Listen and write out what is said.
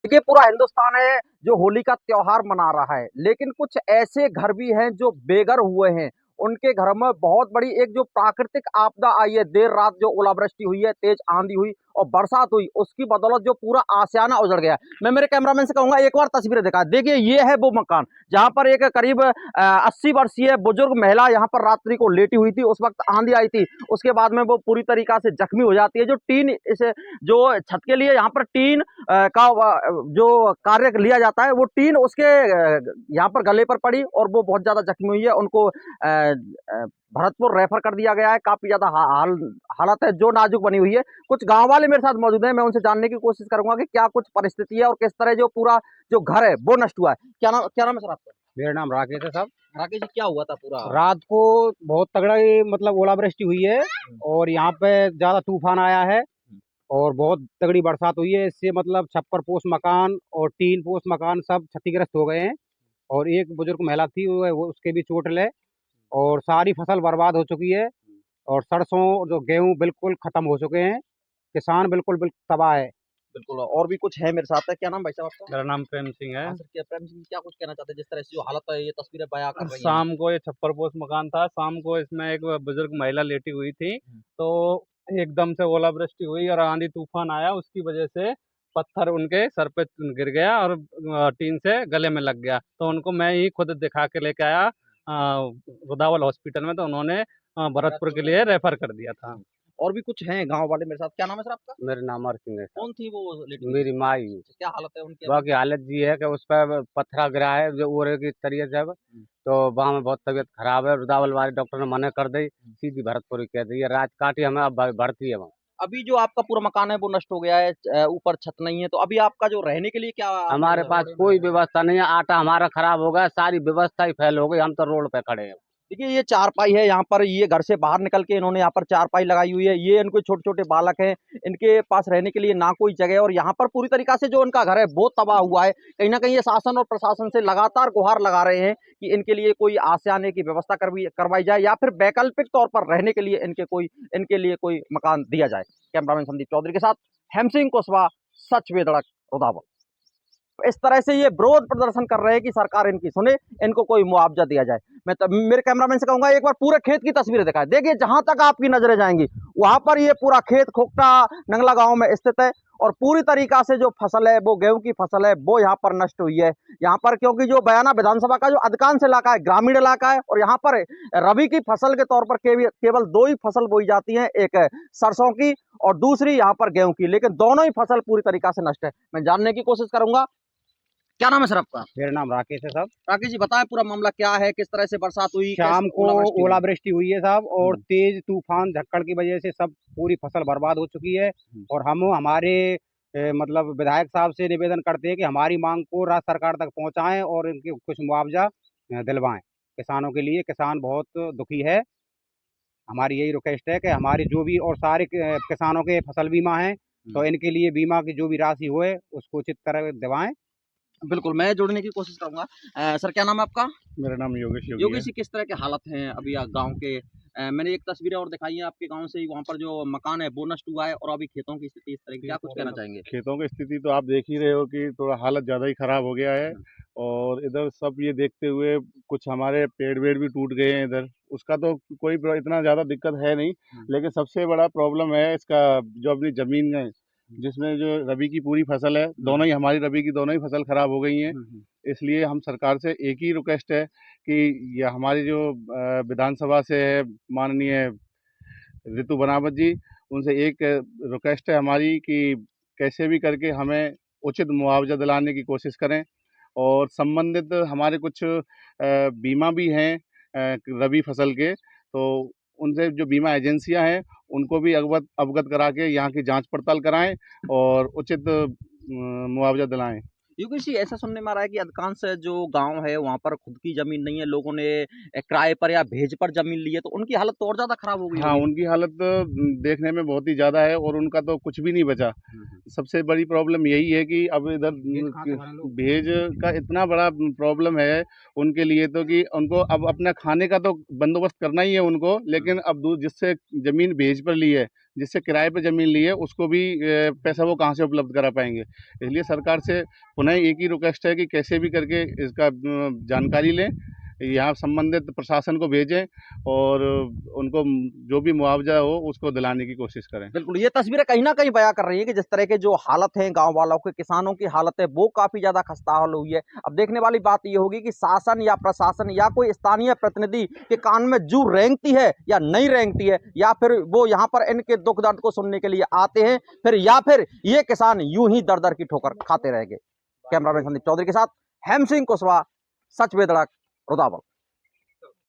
देखिए पूरा हिंदुस्तान है जो होली का त्योहार मना रहा है, लेकिन कुछ ऐसे घर भी हैं जो बेघर हुए हैं। उनके घर में बहुत बड़ी एक जो प्राकृतिक आपदा आई है, देर रात जो ओलावृष्टि हुई है, तेज आंधी हुई और बरसात हुई, उसकी बदौलत जो पूरा आशियाना उजड़ गया। मैं मेरे कैमरामैन से कहूंगा एक बार तस्वीरें दिखा। देखिए ये है वो मकान जहां पर एक करीब 80 वर्षीय बुजुर्ग महिला यहाँ पर रात्रि को लेटी हुई थी। उस वक्त आंधी आई थी, उसके बाद में वो पूरी तरीका से जख्मी हो जाती है। जो टीन इस जो छत के लिए यहाँ पर टीन का जो कार्य लिया जाता है, वो टीन उसके यहाँ पर गले पर पड़ी और वो बहुत ज्यादा जख्मी हुई है। उनको भरतपुर रेफर कर दिया गया है। काफी ज्यादा हालत है जो नाजुक बनी हुई है। कुछ गांव वाले मेरे साथ मौजूद हैं, मैं उनसे जानने की कोशिश करूंगा कि क्या कुछ परिस्थिति है और किस तरह जो पूरा जो घर है वो नष्ट हुआ है। क्या नाम है सर आपका? मेरा नाम राकेश है साहब। राकेश जी, क्या हुआ था पूरा? रात को बहुत तगड़ा मतलब ओलावृष्टि हुई है और यहाँ पे ज्यादा तूफान आया है और बहुत तगड़ी बरसात हुई है। इससे मतलब छप्पर पोस्ट मकान और टीन पोस्ट मकान सब क्षतिग्रस्त हो गए हैं और एक बुजुर्ग महिला थी वो उसके भी चोट है और सारी फसल बर्बाद हो चुकी है और सरसों जो गेहूं बिल्कुल खत्म हो चुके हैं। किसान बिल्कुल तबाह है। बिल्कुल। और भी कुछ है मेरे साथ है। क्या नाम भाई साहब आपका? मेरा नाम प्रेम सिंह है। हाँ सर, क्या प्रेम सिंह क्या कुछ कहना चाहते हैं जिस तरह से जो हालत है, ये तस्वीरें बयां कर रही हैं? शाम को ये छप्पर पोस्ट मकान था। शाम को इसमें एक बुजुर्ग महिला लेटी हुई थी, तो एकदम से ओलावृष्टि हुई और आंधी तूफान आया। उसकी वजह से पत्थर उनके सर पे गिर गया और टीन से गले में लग गया। तो उनको मैं ही खुद दिखा के लेके आया रुदावल हॉस्पिटल में, तो उन्होंने भरतपुर के लिए रेफर कर दिया था। और भी कुछ हैं गांव वाले मेरे साथ। क्या नाम है सर आपका? मेरा नाम अमर सिंह है। कौन थी वो लेडी? मेरी माई। क्या हालत है उनकी? बाकी हालत ये है कि उस पर पत्थरा गिरा है जो ओरे की तरीके से। तो वहाँ में बहुत तबीयत खराब है। रुदावल वाले डॉक्टर ने मना कर दी, सीधी भरतपुर कह दी है। रात काटी हमें अब भर्ती है वहाँ। अभी जो आपका पूरा मकान है वो नष्ट हो गया है, ऊपर छत नहीं है, तो अभी आपका जो रहने के लिए क्या हमारे पास कोई व्यवस्था नहीं है। आटा हमारा खराब हो गया, सारी व्यवस्था ही फेल हो गई। हम तो रोड पे खड़े हैं। देखिए ये चारपाई है यहाँ पर, ये घर से बाहर निकल के इन्होंने यहाँ पर चारपाई लगाई हुई है। ये इनको छोटे छोटे बालक हैं, इनके पास रहने के लिए ना कोई जगह है और यहाँ पर पूरी तरीका से जो इनका घर है वो तबाह हुआ है। कहीं ना कहीं ये शासन और प्रशासन से लगातार गुहार लगा रहे हैं कि इनके लिए कोई आश्रय की व्यवस्था करवाई जाए या फिर वैकल्पिक तौर पर रहने के लिए इनके लिए कोई मकान दिया जाए। कैमरामैन संदीप चौधरी के साथ हेम सिंह कुशवाहा, सच पे धड़क, रुदावल। इस तरह से ये विरोध प्रदर्शन कर रहे हैं कि सरकार इनकी सुने, इनको कोई मुआवजा दिया जाए। मैं मेरे कैमरामैन से कहूंगा एक बार पूरे खेत की तस्वीरें दिखाएं। देखिए जहां तक आपकी नजरें जाएंगी वहां पर ये पूरा खेत खोखटा नंगला गांव में स्थित है और पूरी तरीका से जो फसल है वो गेहूं की फसल है वो यहाँ पर नष्ट हुई है। यहाँ पर क्योंकि जो बयाना विधानसभा का जो अधिकांश इलाका है ग्रामीण इलाका है और यहाँ पर रबी की फसल के तौर पर केवल दो ही फसल बोई जाती है, एक सरसों की और दूसरी यहाँ पर गेहूं की, लेकिन दोनों ही फसल पूरी तरीका से नष्ट है। मैं जानने की कोशिश करूंगा। क्या नाम है सर आपका? मेरा नाम राकेश है साहब। राकेश जी, बताएं पूरा मामला क्या है, किस तरह से बरसात हुई? शाम को ओलावृष्टि हुई है साहब और तेज तूफान झक्कड़ की वजह से सब पूरी फसल बर्बाद हो चुकी है और हम हमारे मतलब विधायक साहब से निवेदन करते हैं कि हमारी मांग को राज्य सरकार तक पहुंचाएं और इनके कुछ मुआवजा दिलवाएं। किसानों के लिए किसान बहुत दुखी है। हमारी यही रिक्वेस्ट है कि हमारे जो भी और सारे किसानों के फसल बीमा है तो इनके लिए बीमा की जो भी राशि होए उसको उचित तरह दिलवाएं। बिल्कुल, मैं जोड़ने की कोशिश करूंगा। सर क्या नाम है आपका? मेरा नाम योगेश योगेश जी, किस तरह के हालत हैं अभी गांव के? मैंने एक तस्वीरें और दिखाई है आपके गांव से, वहां पर जो मकान है वो नष्ट हुआ है और अभी खेतों की स्थिति इस तरह की, क्या कुछ कहना चाहेंगे? खेतों की स्थिति तो आप देख ही रहे हो कि थोड़ा हालत ज़्यादा ही ख़राब हो गया है और इधर सब ये देखते हुए कुछ हमारे पेड़ वेड़ भी टूट गए हैं इधर। उसका तो कोई इतना ज़्यादा दिक्कत है नहीं, लेकिन सबसे बड़ा प्रॉब्लम है इसका जो अपनी ज़मीन है जिसमें जो रबी की पूरी फसल है, दोनों ही हमारी रबी की दोनों ही फसल ख़राब हो गई हैं। इसलिए हम सरकार से एक ही रिक्वेस्ट है कि ये हमारी जो विधानसभा से है माननीय ऋतु बनावत जी, उनसे एक रिक्वेस्ट है हमारी कि कैसे भी करके हमें उचित मुआवजा दिलाने की कोशिश करें और संबंधित हमारे कुछ बीमा भी हैं रबी फसल के, तो उनसे जो बीमा एजेंसियां हैं उनको भी अवगत करा के यहाँ की जांच पड़ताल कराएं और उचित मुआवजा दिलाएं। योगेश जी, ऐसा सुनने में आ रहा है कि अधिकांश जो गांव है वहां पर खुद की जमीन नहीं है, लोगों ने किराए पर या भेज पर जमीन ली है, तो उनकी हालत तो और ज्यादा खराब हो गई हाँ, होगी। उनकी हालत देखने में बहुत ही ज़्यादा है और उनका तो कुछ भी नहीं बचा। सबसे बड़ी प्रॉब्लम यही है कि अब इधर भेज का इतना बड़ा प्रॉब्लम है उनके लिए, तो कि उनको अब अपना खाने का तो बंदोबस्त करना ही है उनको, लेकिन अब जिससे ज़मीन भेज पर ली है, जिससे किराए पे ज़मीन ली है उसको भी पैसा वो कहाँ से उपलब्ध करा पाएँगे। इसलिए सरकार से पुनः एक ही रिक्वेस्ट है कि कैसे भी करके इसका जानकारी लें, यहाँ संबंधित प्रशासन को भेजें और उनको जो भी मुआवजा हो उसको दिलाने की कोशिश करें। बिल्कुल, ये तस्वीरें कहीं न कहीं बयाँ कर रही हैं कि जिस तरह के जो हालत है गाँव वालों के, किसानों की हालत है, वो काफ़ी ज़्यादा खस्ताहाल हुई है। अब देखने वाली बात ये होगी कि शासन या प्रशासन या कोई स्थानीय प्रतिनिधि के कान में जूं रेंगती है या नहीं रेंगती है, या फिर वो यहाँ पर इनके दुःख दर्द को सुनने के लिए आते हैं, या फिर ये किसान यूँ ही दर-दर की ठोकर खाते रहेंगे। कैमरामैन संदीप चौधरी के साथ हेम सिंह कुशवाहा, सच बेधड़क, रुदावल।